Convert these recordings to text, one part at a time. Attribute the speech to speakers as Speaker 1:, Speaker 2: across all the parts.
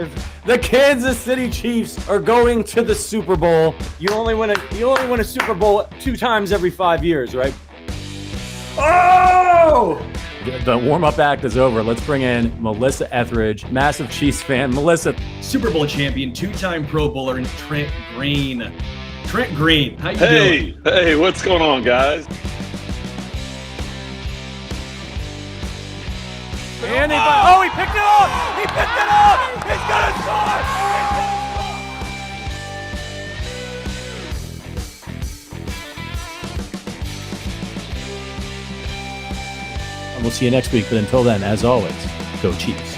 Speaker 1: The Kansas City Chiefs are going to the Super Bowl. You only win a Super Bowl 2 times every 5 years, right? Oh! The warm-up act is over. Let's bring in Melissa Etheridge, massive Chiefs fan. Melissa.
Speaker 2: Super Bowl champion, 2-time Pro Bowler, and Trent Green. Trent Green, how you doing?
Speaker 3: Hey, what's going on, guys?
Speaker 1: And he picked it up! He picked it up! He's gonna score! And we'll see you next week, but until then, as always, go Chiefs.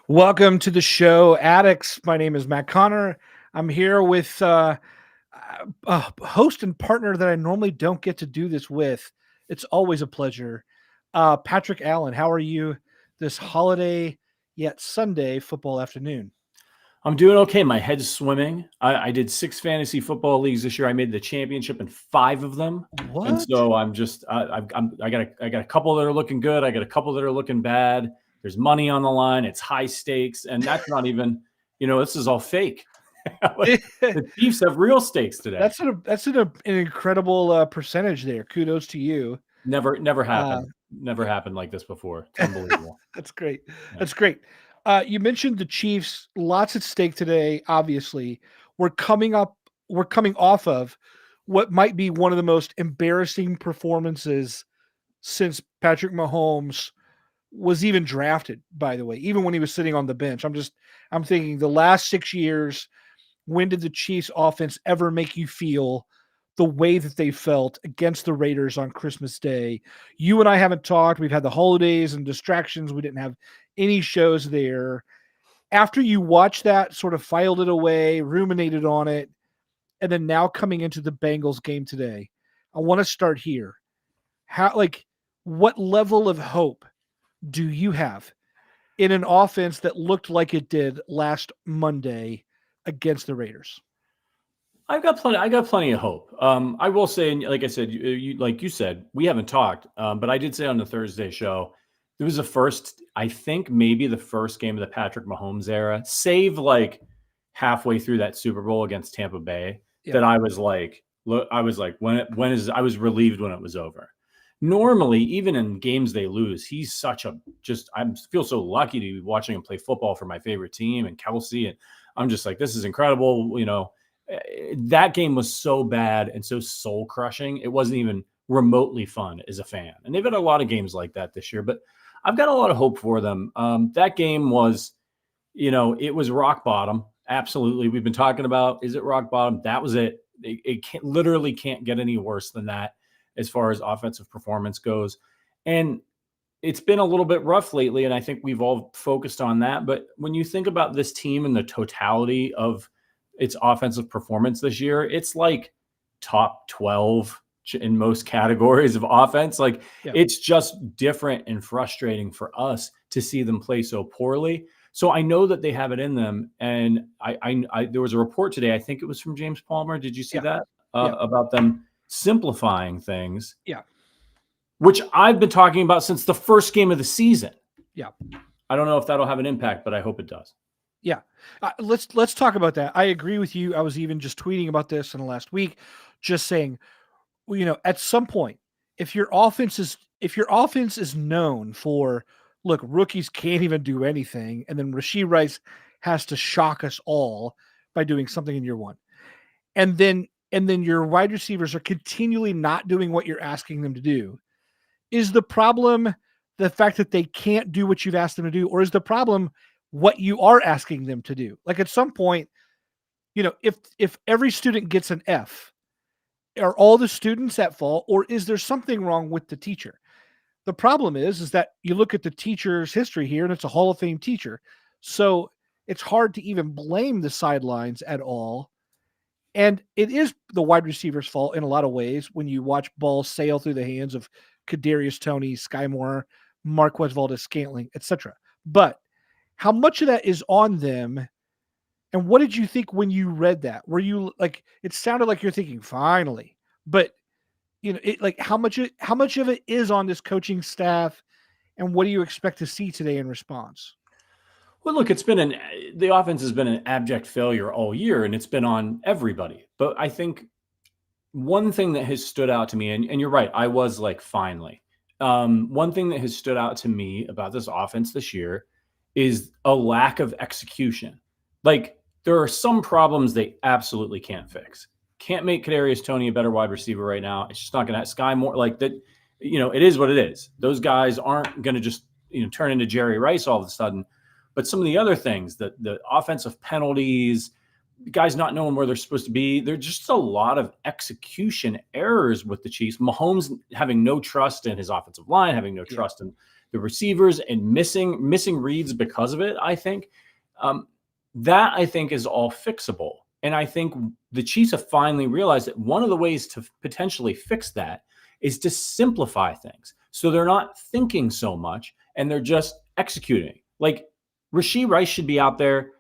Speaker 4: Welcome to the show, Addicts. My name is Matt Connor. I'm here with a host and partner that I normally don't get to do this with. It's always a pleasure. Patrick Allen, how are you this holiday yet Sunday football afternoon?
Speaker 1: I'm doing okay. My head's swimming. I did 6 fantasy football leagues this year. I made the championship in 5 of them.
Speaker 4: What?
Speaker 1: And so I'm just I got a couple that are looking good. I got a couple that are looking bad. There's money on the line. It's high stakes, and that's not even, this is all fake. The Chiefs have real stakes today.
Speaker 4: That's an incredible percentage there. Kudos to you.
Speaker 1: Never happened. Never happened like this before. It's unbelievable.
Speaker 4: That's great. Yeah. That's great. You mentioned the Chiefs. Lots at stake today. Obviously, we're coming off of what might be one of the most embarrassing performances since Patrick Mahomes was even drafted, by the way, even when he was sitting on the bench. I'm thinking the last 6 years, when did the Chiefs offense ever make you feel the way that they felt against the Raiders on Christmas Day? You and I haven't talked. We've had the holidays and distractions. We didn't have any shows there. After you watched that, sort of filed it away, ruminated on it, and then now coming into the Bengals game today, I want to start here. What level of hope do you have in an offense that looked like it did last Monday against the Raiders?
Speaker 1: I got plenty of hope. I will say, like I said, you said, we haven't talked, but I did say on the Thursday show, it was maybe the first game of the Patrick Mahomes era, save like halfway through that Super Bowl against Tampa Bay, that I was relieved when it was over. Normally, even in games they lose, he's I feel so lucky to be watching him play football for my favorite team and Kelsey. And I'm just like, this is incredible. That game was so bad and so soul crushing. It wasn't even remotely fun as a fan. And they've had a lot of games like that this year, but I've got a lot of hope for them. That game was, it was rock bottom. Absolutely. We've been talking about, is it rock bottom? That was it. It literally can't get any worse than that as far as offensive performance goes. And it's been a little bit rough lately, and I think we've all focused on that. But when you think about this team and the totality of its offensive performance this year, it's like top 12 in most categories of offense. It's just different and frustrating for us to see them play so poorly. So I know that they have it in them. And I there was a report today, I think it was from James Palmer. Did you see that? About them simplifying things.
Speaker 4: Yeah.
Speaker 1: Which I've been talking about since the first game of the season.
Speaker 4: Yeah.
Speaker 1: I don't know if that'll have an impact, but I hope it does.
Speaker 4: Yeah. Let's talk about that. I agree with you. I was even just tweeting about this in the last week, just saying, at some point, if your offense is known for, look, rookies can't even do anything, and then Rashee Rice has to shock us all by doing something in year one. And then your wide receivers are continually not doing what you're asking them to do. Is the problem the fact that they can't do what you've asked them to do, or is the problem what you are asking them to do? Like, at some point, if every student gets an F, are all the students at fault, or is there something wrong with the teacher? The problem is that you look at the teacher's history here, and it's a Hall of Fame teacher. So it's hard to even blame the sidelines at all. And it is the wide receiver's fault in a lot of ways when you watch balls sail through the hands of Kadarius Toney, Sky Moore, Marquez Valdes-Scantling, etc. But how much of that is on them? And what did you think when you read that? Were you like, it sounded like you're thinking, finally, but how much of it is on this coaching staff And what do you expect to see today in response?
Speaker 1: Well, look, the offense has been an abject failure all year, and it's been on everybody. But I think one thing that has stood out to me, and you're right, I was like, finally. One thing that has stood out to me about this offense this year is a lack of execution. Like, there are some problems they absolutely can't fix. Can't make Kadarius Toney a better wide receiver right now. It's just not going to have Sky Moore like that. It is what it is. Those guys aren't going to just turn into Jerry Rice all of a sudden. But some of the other things, the offensive penalties, guys not knowing where they're supposed to be, there's just a lot of execution errors with the Chiefs. Mahomes having no trust in his offensive line, having no trust in the receivers, and missing reads because of it. I think that is all fixable. And I think the Chiefs have finally realized that one of the ways to potentially fix that is to simplify things. So they're not thinking so much and they're just executing. Like, Rashee Rice should be out there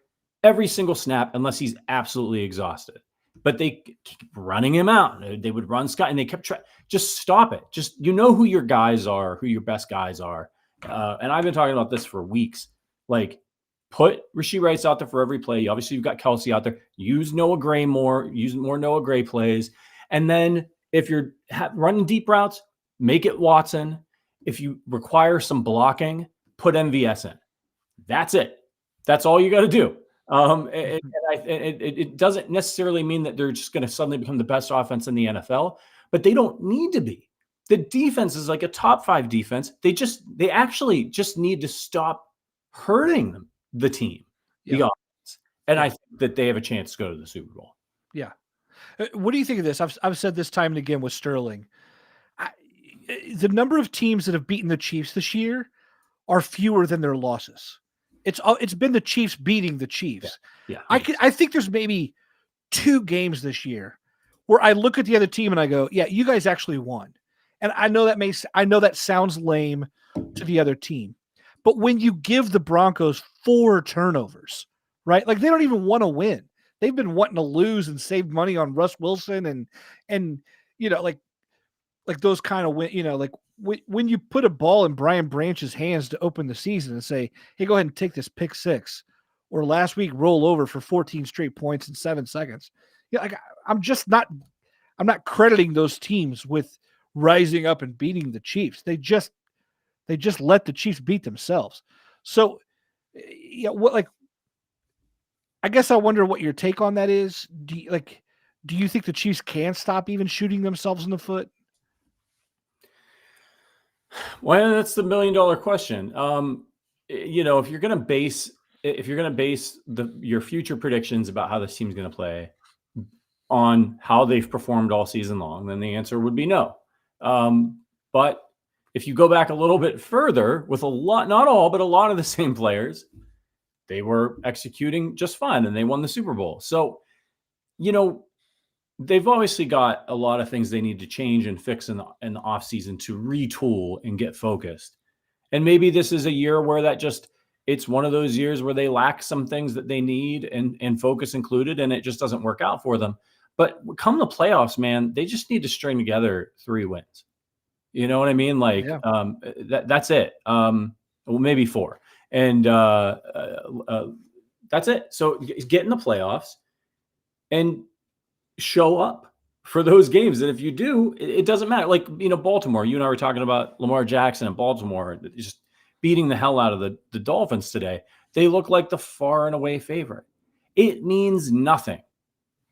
Speaker 1: every single snap unless he's absolutely exhausted. But they keep running him out. They would run Scott, and they kept trying. Just stop it. Just, who your guys are, who your best guys are. And I've been talking about this for weeks. Like, put Rashee Rice out there for every play. Obviously, you've got Kelsey out there. Use Noah Gray more. Use more Noah Gray plays. And then if you're running deep routes, make it Watson. If you require some blocking, put MVS in. That's it. That's all you got to do. It doesn't necessarily mean that they're just going to suddenly become the best offense in the NFL, but they don't need to be. The defense is like a top 5 defense. They actually just need to stop hurting the team, the offense. And I think that they have a chance to go to the Super Bowl.
Speaker 4: Yeah. What do you think of this? I've said this time and again with Sterling. The number of teams that have beaten the Chiefs this year are fewer than their losses. It's been the Chiefs beating the Chiefs.
Speaker 1: Yeah.
Speaker 4: I think there's maybe 2 games this year where I look at the other team and I go, yeah, you guys actually won. And I know that sounds lame to the other team, but when you give the Broncos 4 turnovers, right? Like, they don't even want to win. They've been wanting to lose and save money on Russ Wilson and like those kind of win, like when you put a ball in Brian Branch's hands to open the season and say, hey, go ahead and take this pick 6, or last week roll over for 14 straight points in 7 seconds. Yeah, like, I'm not crediting those teams with rising up and beating the Chiefs. They just let the Chiefs beat themselves. So, I guess I wonder what your take on that is. Do you think the Chiefs can stop even shooting themselves in the foot?
Speaker 1: Well, that's the $1 million question. If you're going to base your future predictions about how this team's going to play on how they've performed all season long, then the answer would be no. But if you go back a little bit further with not all, but a lot of the same players, they were executing just fine and they won the Super Bowl. So, they've obviously got a lot of things they need to change and fix in the offseason to retool and get focused. And maybe this is a year where it's one of those years where they lack some things that they need and focus included, and it just doesn't work out for them. But come the playoffs, man, they just need to string together 3 wins. You know what I mean? Like, that's it. Well, maybe 4. And that's it. So get in the playoffs and show up for those games. And if you do, it doesn't matter. Like, Baltimore, you and I were talking about Lamar Jackson and Baltimore just beating the hell out of the Dolphins today. They look like the far and away favorite. It means nothing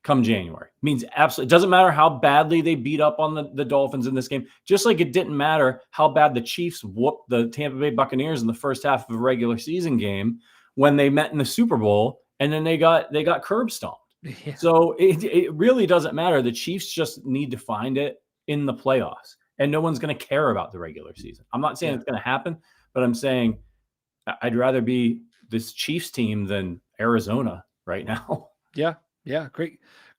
Speaker 1: come January. It means absolutely, it doesn't matter how badly they beat up on the Dolphins in this game. Just like it didn't matter how bad the Chiefs whooped the Tampa Bay Buccaneers in the first half of a regular season game when they met in the Super Bowl, and then they got curb stomped. Yeah. So it really doesn't matter. The Chiefs just need to find it in the playoffs, and no one's going to care about the regular season. I'm not saying it's going to happen, but I'm saying I'd rather be this Chiefs team than Arizona right now.
Speaker 4: Yeah.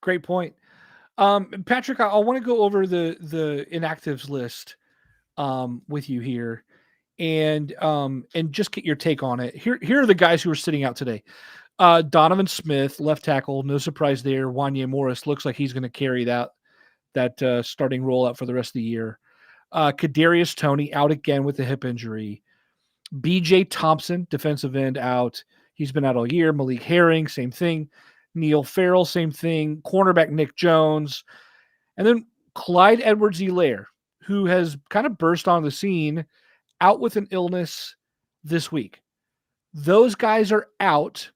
Speaker 4: Great point. Patrick, I want to go over the inactives list with you here and just get your take on it. Here are the guys who are sitting out today. Donovan Smith, left tackle, no surprise there. Wanya Morris looks like he's going to carry that starting role out for the rest of the year. Kadarius Toney out again with a hip injury. BJ Thompson, defensive end, out. He's been out all year. Malik Herring, same thing. Neil Farrell, same thing. Cornerback Nick Jones. And then Clyde Edwards-Helaire, who has kind of burst on the scene, out with an illness this week. Those guys are out,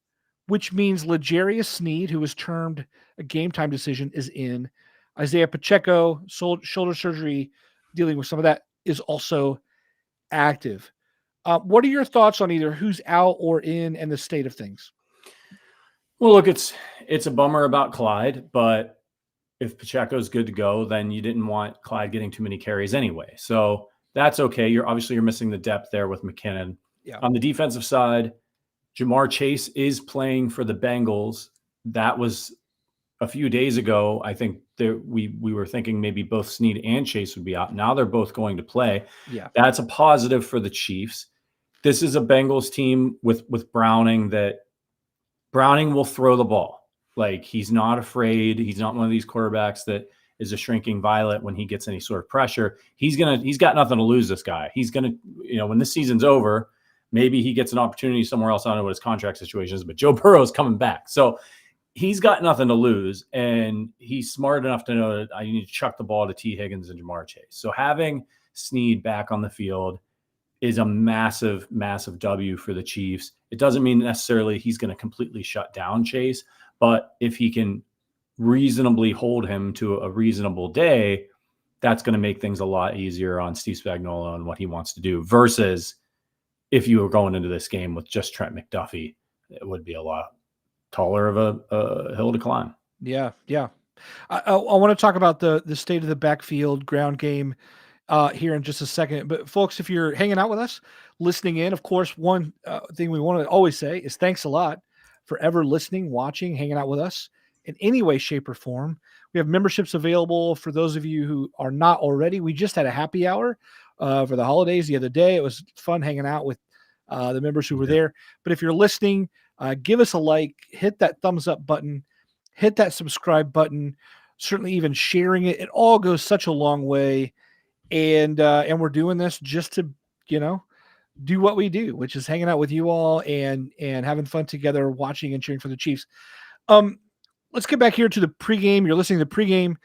Speaker 4: which means L'Jarius Sneed, who was termed a game-time decision, is in. Isaiah Pacheco, shoulder surgery, dealing with some of that, is also active. What are your thoughts on either who's out or in and the state of things?
Speaker 1: Well, look, it's a bummer about Clyde, but if Pacheco's good to go, then you didn't want Clyde getting too many carries anyway. So that's okay. You're missing the depth there with McKinnon.
Speaker 4: Yeah.
Speaker 1: On the defensive side, Jamar Chase is playing for the Bengals. That was a few days ago. I think we were thinking maybe both Sneed and Chase would be out. Now they're both going to play.
Speaker 4: Yeah.
Speaker 1: That's a positive for the Chiefs. This is a Bengals team with Browning that Browning will throw the ball. Like, he's not afraid. He's not one of these quarterbacks that is a shrinking violet when he gets any sort of pressure. He's got nothing to lose, this guy. He's going to, when this season's over, maybe he gets an opportunity somewhere else. I don't know what his contract situation is, but Joe Burrow is coming back. So he's got nothing to lose, and he's smart enough to know that I need to chuck the ball to T. Higgins and Jamar Chase. So having Sneed back on the field is a massive, massive W for the Chiefs. It doesn't mean necessarily he's going to completely shut down Chase, but if he can reasonably hold him to a reasonable day, that's going to make things a lot easier on Steve Spagnuolo and what he wants to do, versus if you were going into this game with just Trent McDuffie, it would be a lot taller of a hill to climb.
Speaker 4: Yeah. I want to talk about the state of the backfield ground game here in just a second. But folks, if you're hanging out with us, listening in, of course, one thing we want to always say is thanks a lot for ever listening, watching, hanging out with us in any way, shape, or form. We have memberships available for those of you who are not already. We just had a happy hour for the holidays the other day. It was fun hanging out with the members who were there. But if you're listening, give us a like, hit that thumbs up button, hit that subscribe button, certainly even sharing it. It all goes such a long way. And we're doing this just to, do what we do, which is hanging out with you all and having fun together, watching and cheering for the Chiefs. Let's get back here to the pregame. You're listening to the pregame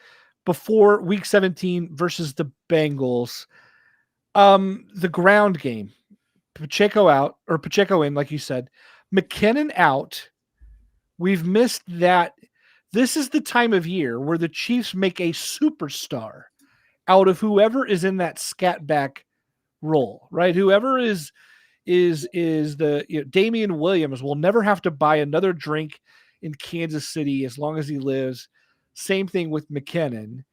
Speaker 4: before Week 17 versus the Bengals. The ground game, Pacheco in, like you said, McKinnon out. We've missed that. This is the time of year where the Chiefs make a superstar out of whoever is in that scat back role, right? Whoever is the Damian Williams will never have to buy another drink in Kansas City as long as he lives. Same thing with McKinnon.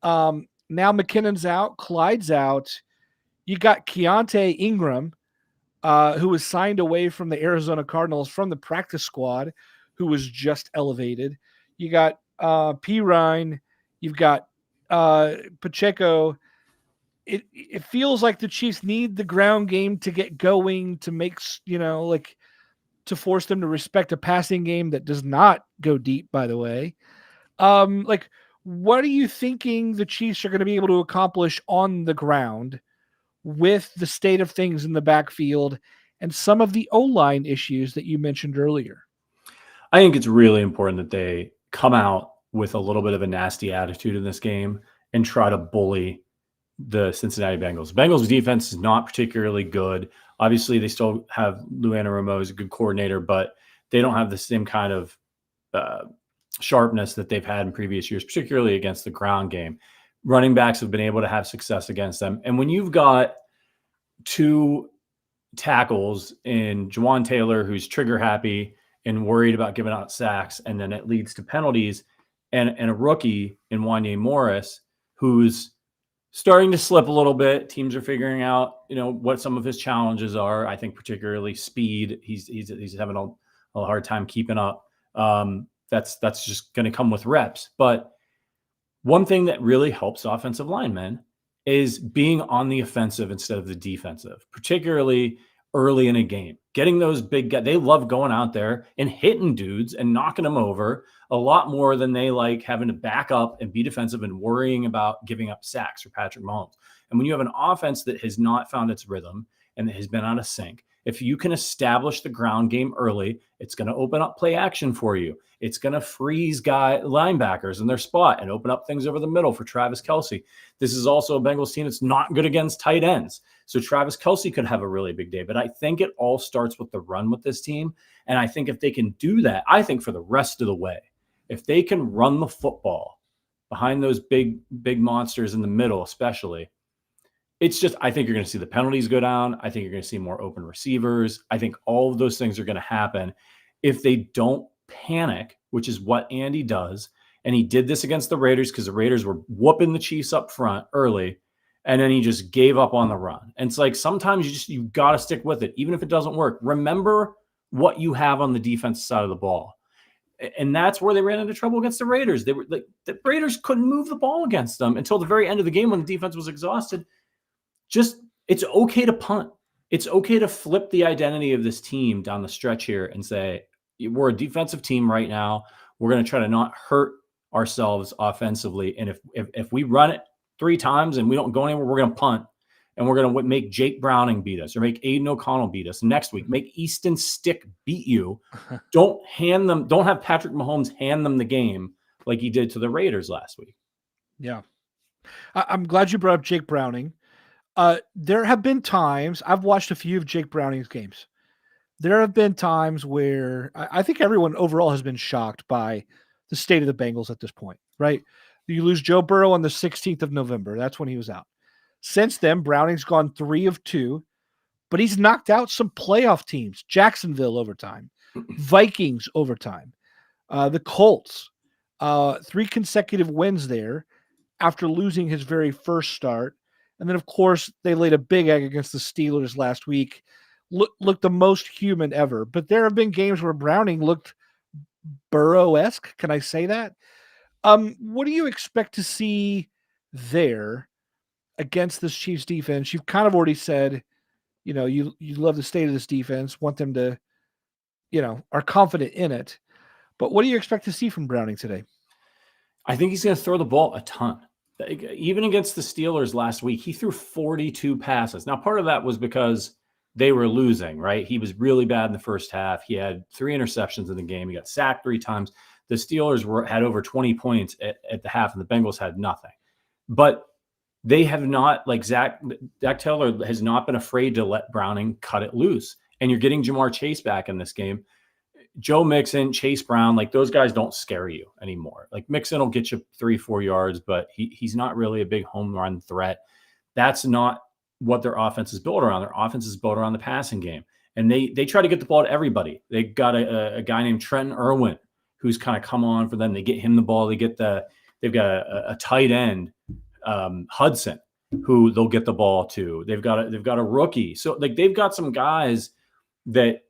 Speaker 4: Now McKinnon's out, Clyde's out. You got Keontae Ingram, who was signed away from the Arizona Cardinals from the practice squad, who was just elevated. You got P. Ryan. You've got Pacheco. It feels like the Chiefs need the ground game to get going, to make, to force them to respect a passing game that does not go deep, by the way. What are you thinking the Chiefs are going to be able to accomplish on the ground with the state of things in the backfield and some of the O-line issues that you mentioned earlier?
Speaker 1: I think it's really important that they come out with a little bit of a nasty attitude in this game and try to bully the Cincinnati Bengals. Bengals defense is not particularly good. Obviously, they still have Lou Anarumo as a good coordinator, but they don't have the same kind of sharpness that they've had in previous years, particularly against the ground game. Running backs have been able to have success against them. And when you've got two tackles in Juwan Taylor, who's trigger happy and worried about giving out sacks, and then it leads to penalties, and a rookie in Wanye Morris, who's starting to slip a little bit. Teams are figuring out, what some of his challenges are. I think particularly speed. He's having a hard time keeping up. That's just going to come with reps. But one thing that really helps offensive linemen is being on the offensive instead of the defensive, particularly early in a game. Getting those big guys, they love going out there and hitting dudes and knocking them over a lot more than they like having to back up and be defensive and worrying about giving up sacks for Patrick Mahomes. And when you have an offense that has not found its rhythm and has been out of sync. If you can establish the ground game early, it's going to open up play action for you. It's going to freeze linebackers in their spot and open up things over the middle for Travis Kelce. This is also a Bengals team that's not good against tight ends. So Travis Kelce could have a really big day. But I think it all starts with the run with this team. And I think if they can do that, I think for the rest of the way, if they can run the football behind those big monsters in the middle, especially, it's just, I think you're going to see the penalties go down. I think you're going to see more open receivers. I think all of those things are going to happen if they don't panic, which is what Andy does. And he did this against the Raiders because the Raiders were whooping the Chiefs up front early, and then he just gave up on the run. And it's like sometimes you've got to stick with it, even if it doesn't work. Remember what you have on the defensive side of the ball. And that's where they ran into trouble against the Raiders. They were like, the Raiders couldn't move the ball against them until the very end of the game when the defense was exhausted. It's okay to punt. It's okay to flip the identity of this team down the stretch here and say, we're a defensive team right now. We're going to try to not hurt ourselves offensively. And if we run it 3 times and we don't go anywhere, we're going to punt. And we're going to make Jake Browning beat us or make Aiden O'Connell beat us. Next week, make Easton Stick beat you. Don't have Patrick Mahomes hand them the game like he did to the Raiders last week.
Speaker 4: Yeah. I'm glad you brought up Jake Browning. There have been times, I've watched a few of Jake Browning's games. There have been times where I think everyone overall has been shocked by the state of the Bengals at this point, right? You lose Joe Burrow on the 16th of November. That's when he was out. Since then, Browning's gone 3 of 2, but he's knocked out some playoff teams. Jacksonville overtime, Vikings overtime, the Colts, 3 consecutive wins there after losing his very first start. And then, of course, they laid a big egg against the Steelers last week. Looked the most human ever. But there have been games where Browning looked Burrow-esque. Can I say that? What do you expect to see there against this Chiefs defense? You've kind of already said, you love the state of this defense, want them to, are confident in it. But what do you expect to see from Browning today?
Speaker 1: I think he's going to throw the ball a ton. Even against the Steelers last week, he threw 42 passes. Now, part of that was because they were losing, right? He was really bad in the first half. He had 3 interceptions in the game. He got sacked 3 times. The Steelers had over 20 points at the half, and the Bengals had nothing. But they have not, like Zach Taylor has not been afraid to let Browning cut it loose. And you're getting Jamar Chase back in this game. Joe Mixon, Chase Brown, like those guys don't scare you anymore. Like Mixon will get you 3-4 yards, but he's not really a big home run threat. That's not what their offense is built around. Their offense is built around the passing game. And they try to get the ball to everybody. They got a guy named Trenton Irwin who's kind of come on for them. They get him the ball. They've got a tight end, Hudson, who they'll get the ball to. They've got a rookie. So like they've got some guys that,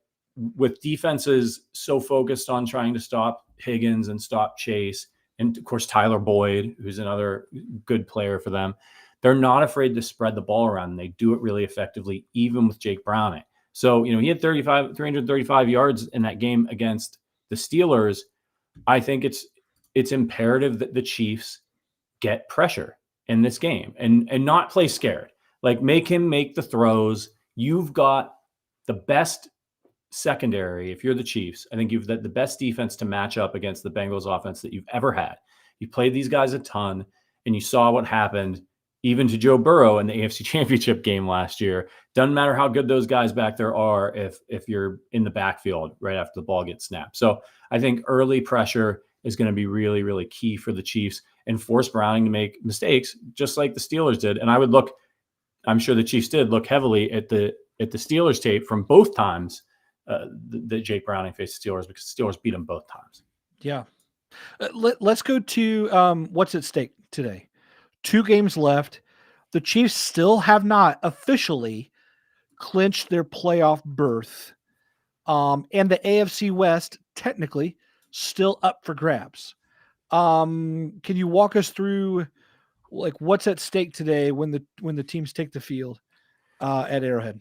Speaker 1: with defenses so focused on trying to stop Higgins and stop Chase, and of course Tyler Boyd, who's another good player for them, they're not afraid to spread the ball around. And they do it really effectively, even with Jake Browning. So, he had 335 yards in that game against the Steelers. I think it's imperative that the Chiefs get pressure in this game and not play scared. Like, make him make the throws. You've got the best secondary. If you're the Chiefs, I think you've the best defense to match up against the Bengals offense that you've ever had. You played these guys a ton, and you saw what happened even to Joe Burrow in the AFC Championship game last year. Doesn't matter how good those guys back there are if you're in the backfield right after the ball gets snapped. So I think early pressure is going to be really, really key for the Chiefs and force Browning to make mistakes just like the Steelers did. And I'm sure the Chiefs did look heavily at the Steelers tape from both times that Jake Browning faced the Steelers, because the Steelers beat him both times.
Speaker 4: Yeah. Let's go to what's at stake today. 2 games left. The Chiefs still have not officially clinched their playoff berth. And the AFC West, technically, still up for grabs. Can you walk us through like what's at stake today when the teams take the field at Arrowhead?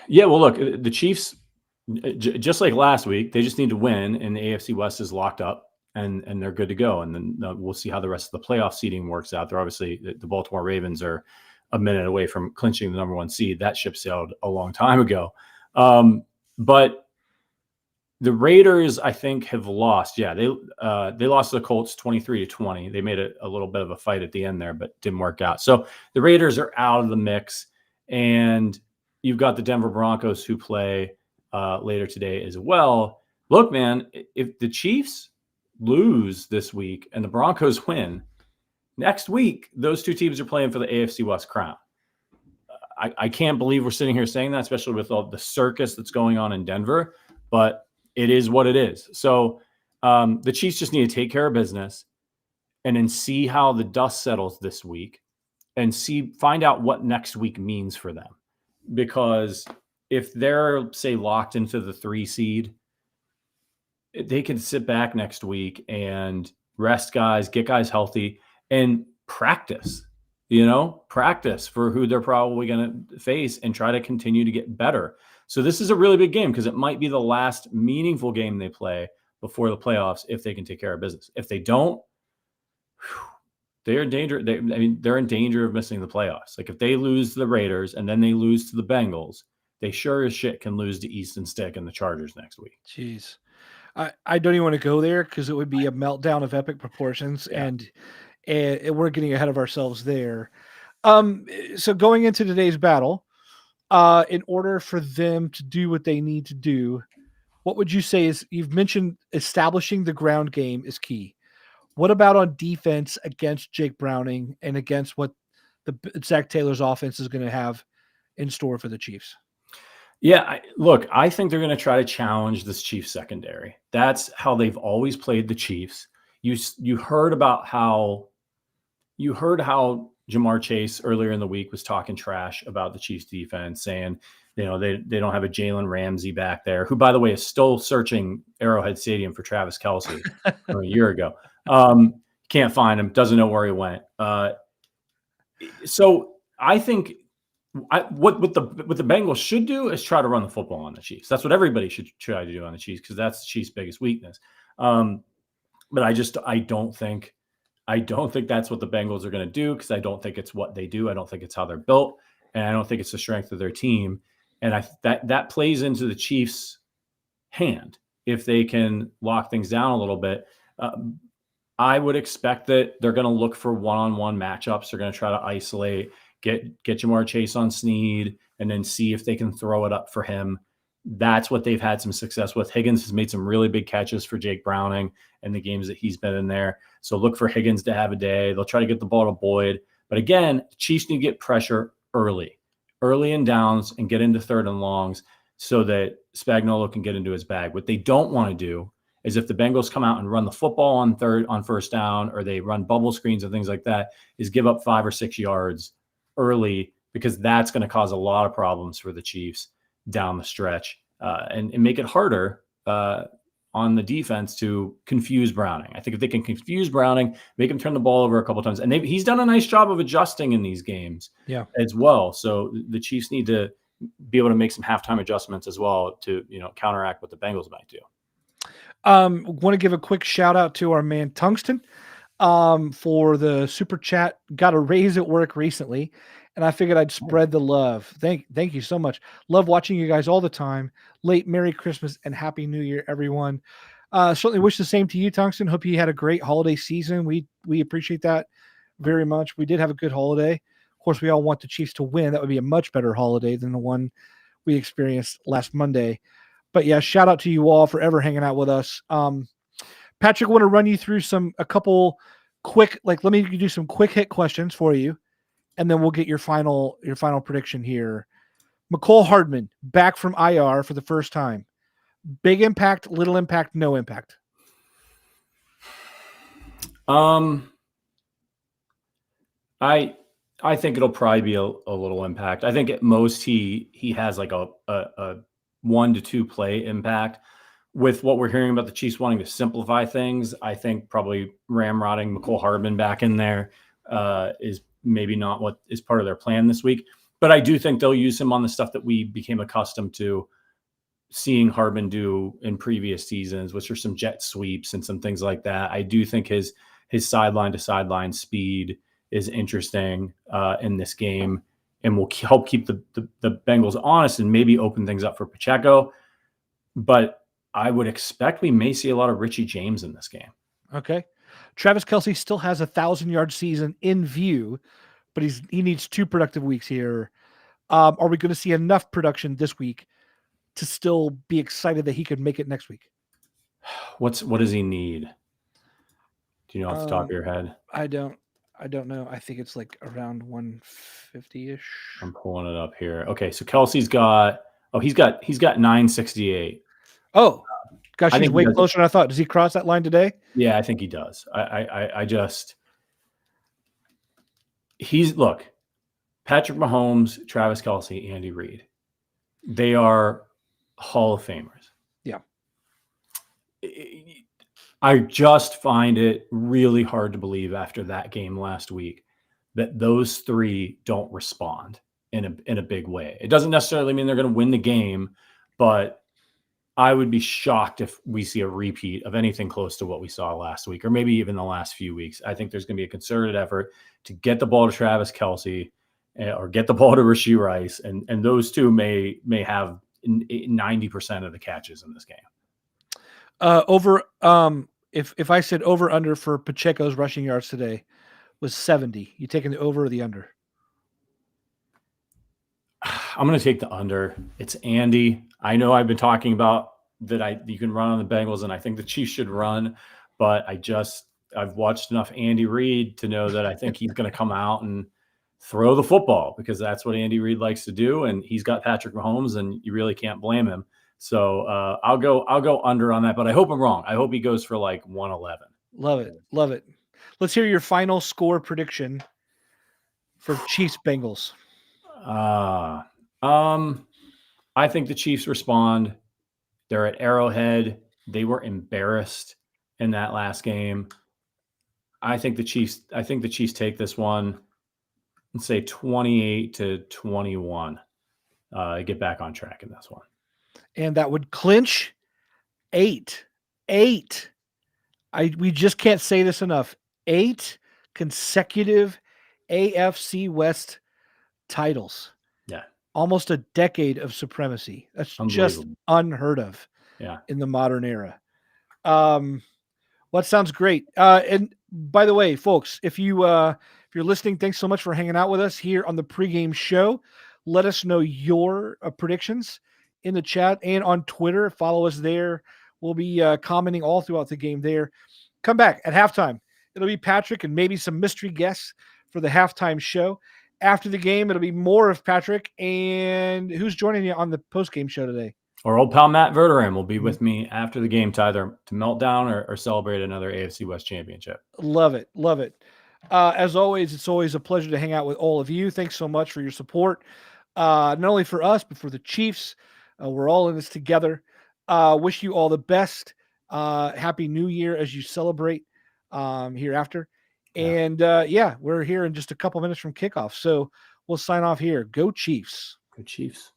Speaker 1: Yeah, well, look, the Chiefs, just like last week, they just need to win, and the AFC West is locked up, and they're good to go. And then we'll see how the rest of the playoff seeding works out. They're obviously, the Baltimore Ravens are a minute away from clinching the number 1 seed. That ship sailed a long time ago. But the Raiders, I think, have lost. Yeah, they lost to the Colts 23-20. They made a little bit of a fight at the end there, but didn't work out. So the Raiders are out of the mix, and you've got the Denver Broncos who play later today as well. Look, man, if the Chiefs lose this week and the Broncos win, next week those two teams are playing for the AFC West crown. I can't believe we're sitting here saying that, especially with all the circus that's going on in Denver, but it is what it is. So the Chiefs just need to take care of business and then see how the dust settles this week and find out what next week means for them. Because if they're, say, locked into the 3 seed, they can sit back next week and rest guys, get guys healthy, and practice for who they're probably going to face and try to continue to get better. So this is a really big game because it might be the last meaningful game they play before the playoffs if they can take care of business. If they don't, they're in danger. They're in danger of missing the playoffs. Like if they lose to the Raiders and then they lose to the Bengals, they sure as shit can lose to Easton Stick and the Chargers next week.
Speaker 4: Jeez. I don't even want to go there because it would be a meltdown of epic proportions, and we're getting ahead of ourselves there. So going into today's battle, in order for them to do what they need to do, what would you say is, you've mentioned establishing the ground game is key. What about on defense against Jake Browning and against what the Zach Taylor's offense is going to have in store for the Chiefs?
Speaker 1: Yeah, I think they're going to try to challenge this Chiefs secondary. That's how they've always played the Chiefs. You heard how Jamar Chase earlier in the week was talking trash about the Chiefs defense, saying, they don't have a Jalen Ramsey back there, who, by the way, is still searching Arrowhead Stadium for Travis Kelce from a year ago. Can't find him, doesn't know where he went. So I think what the Bengals should do is try to run the football on the Chiefs. That's what everybody should try to do on the Chiefs, because that's the Chiefs' biggest weakness. But I don't think that's what the Bengals are going to do, because I don't think it's what they do. I don't think it's how they're built, and I don't think it's the strength of their team. And that plays into the Chiefs' hand if they can lock things down a little bit. I would expect that they're going to look for one-on-one matchups. They're going to try to isolate, get Jamar Chase on Snead, and then see if they can throw it up for him. That's what they've had some success with. Higgins has made some really big catches for Jake Browning in the games that he's been in there. So look for Higgins to have a day. They'll try to get the ball to Boyd. But again, the Chiefs need to get pressure early in downs and get into 3rd and longs so that Spagnuolo can get into his bag. What they don't want to do is, if the Bengals come out and run the football on 1st down, or they run bubble screens and things like that, is give up 5 or 6 yards early, because that's going to cause a lot of problems for the Chiefs down the stretch, and make it harder on the defense to confuse Browning. I think if they can confuse Browning, make him turn the ball over a couple times, and he's done a nice job of adjusting in these games as well. So the Chiefs need to be able to make some halftime adjustments as well to counteract what the Bengals might do.
Speaker 4: Want to give a quick shout out to our man Tungsten for the super chat. Got a raise at work recently, and I figured I'd spread the love. Thank you so much. Love watching you guys all the time. Late Merry Christmas and Happy New Year, everyone. Certainly wish the same to you, Tungsten. Hope you had a great holiday season. We appreciate that very much. We did have a good holiday. Of course, we all want the Chiefs to win. That would be a much better holiday than the one we experienced last Monday. But yeah, shout out to you all for ever hanging out with us. Patrick, I want to run you through a couple quick, let me do some quick hit questions for you, and then we'll get your final prediction here. McCole Hardman back from IR for the first time. Big impact, little impact, no impact.
Speaker 1: I think it'll probably be a little impact. I think at most he has like a 1 to 2 play impact. With what we're hearing about the Chiefs wanting to simplify things, I think probably ramrodding McCole Hardman back in there is maybe not what is part of their plan this week. But I do think they'll use him on the stuff that we became accustomed to seeing Hardman do in previous seasons, which are some jet sweeps and some things like that. I do think his sideline to sideline speed is interesting in this game and will help keep the Bengals honest and maybe open things up for Pacheco. But I would expect we may see a lot of Richie James in this game.
Speaker 4: Okay. Travis Kelce still has a 1,000-yard season in view, but he needs 2 productive weeks here. Are we going to see enough production this week to still be excited that he could make it next week?
Speaker 1: What does he need? Do you know off the top of your head?
Speaker 4: I don't know. I think it's like around 150-ish.
Speaker 1: I'm pulling it up here. Okay, so Kelsey's got 968.
Speaker 4: Oh, gosh,
Speaker 1: I
Speaker 4: he's
Speaker 1: think
Speaker 4: way closer than I thought. Does he cross that line today?
Speaker 1: Yeah, I think he does. Look, Patrick Mahomes, Travis Kelce, Andy Reid. They are Hall of Famers.
Speaker 4: Yeah.
Speaker 1: I just find it really hard to believe after that game last week that those three don't respond in a big way. It doesn't necessarily mean they're going to win the game, but I would be shocked if we see a repeat of anything close to what we saw last week, or maybe even the last few weeks. I think there's going to be a concerted effort to get the ball to Travis Kelce or get the ball to Rashee Rice, and those two may have 90% of the catches in this game.
Speaker 4: If I said over under for Pacheco's rushing yards today was 70, you taking the over or the under?
Speaker 1: I'm going to take the under. It's Andy. I know I've been talking about that you can run on the Bengals, and I think the Chiefs should run, but I've watched enough Andy Reid to know that I think he's going to come out and throw the football because that's what Andy Reid likes to do, and he's got Patrick Mahomes, and you really can't blame him. So I'll go under on that, but I hope I'm wrong. I hope he goes for like 111.
Speaker 4: Love it. Let's hear your final score prediction for Chiefs Bengals.
Speaker 1: I think the Chiefs respond. They're at Arrowhead. They were embarrassed in that last game. I think the Chiefs take this one and say 28-21. Get back on track in this one.
Speaker 4: And that would clinch 8. We just can't say this enough. 8 consecutive AFC West titles.
Speaker 1: Yeah.
Speaker 4: Almost a decade of supremacy. That's just unheard of in the modern era. Well, that sounds great. And by the way, folks, if you're listening, thanks so much for hanging out with us here on the pregame show. Let us know your predictions in the chat and on Twitter. Follow us there. We'll be commenting all throughout the game there. Come back at halftime. It'll be Patrick and maybe some mystery guests for the halftime show. After the game, it'll be more of Patrick. And who's joining you on the post-game show today?
Speaker 1: Our old pal Matt Verderam will be with me after the game to either to melt down or celebrate another AFC West championship.
Speaker 4: Love it. As always, it's always a pleasure to hang out with all of you. Thanks so much for your support, not only for us, but for the Chiefs. We're all in this together. Wish you all the best. Happy New Year as you celebrate hereafter. And we're here in just a couple minutes from kickoff. So we'll sign off here. Go Chiefs.
Speaker 1: Go Chiefs.